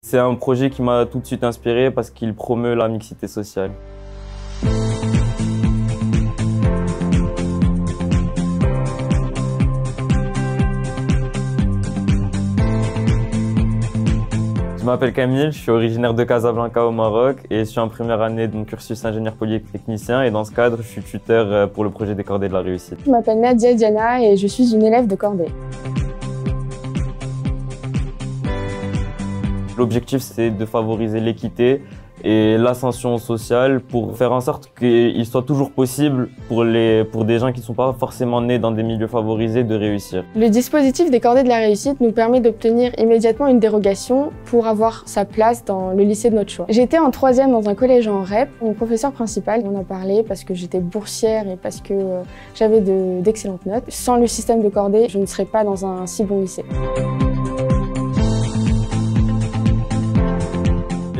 C'est un projet qui m'a tout de suite inspiré parce qu'il promeut la mixité sociale. Je m'appelle Camille, je suis originaire de Casablanca au Maroc et je suis en première année de mon cursus ingénieur polytechnicien et dans ce cadre, je suis tuteur pour le projet des Cordées de la réussite. Je m'appelle Nadia Diana et je suis une élève de Cordées. L'objectif, c'est de favoriser l'équité et l'ascension sociale pour faire en sorte qu'il soit toujours possible pour des gens qui ne sont pas forcément nés dans des milieux favorisés de réussir. Le dispositif des Cordées de la réussite nous permet d'obtenir immédiatement une dérogation pour avoir sa place dans le lycée de notre choix. J'étais en 3e dans un collège en REP. Mon professeur principal m'en a parlé parce que j'étais boursière et parce que j'avais d'excellentes notes. Sans le système de Cordées, je ne serais pas dans un si bon lycée.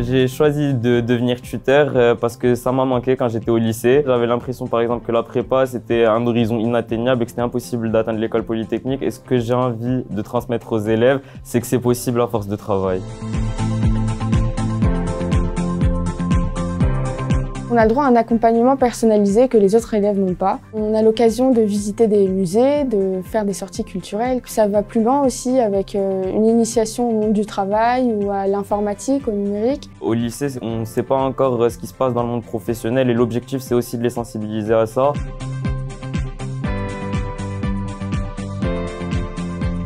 J'ai choisi de devenir tuteur parce que ça m'a manqué quand j'étais au lycée. J'avais l'impression par exemple que la prépa c'était un horizon inatteignable et que c'était impossible d'atteindre l'école polytechnique. Et ce que j'ai envie de transmettre aux élèves, c'est que c'est possible à force de travail. On a le droit à un accompagnement personnalisé que les autres élèves n'ont pas. On a l'occasion de visiter des musées, de faire des sorties culturelles. Ça va plus loin aussi avec une initiation au monde du travail ou à l'informatique, au numérique. Au lycée, on ne sait pas encore ce qui se passe dans le monde professionnel et l'objectif c'est aussi de les sensibiliser à ça.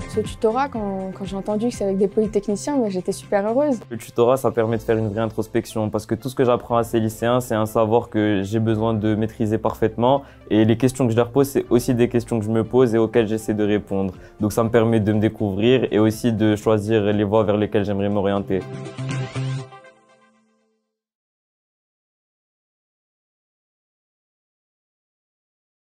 Ce tutorat, quand j'ai entendu que c'est avec des polytechniciens, j'étais super heureuse. Le tutorat, ça permet de faire une vraie introspection parce que tout ce que j'apprends à ces lycéens, c'est un savoir que j'ai besoin de maîtriser parfaitement et les questions que je leur pose, c'est aussi des questions que je me pose et auxquelles j'essaie de répondre. Donc ça me permet de me découvrir et aussi de choisir les voies vers lesquelles j'aimerais m'orienter.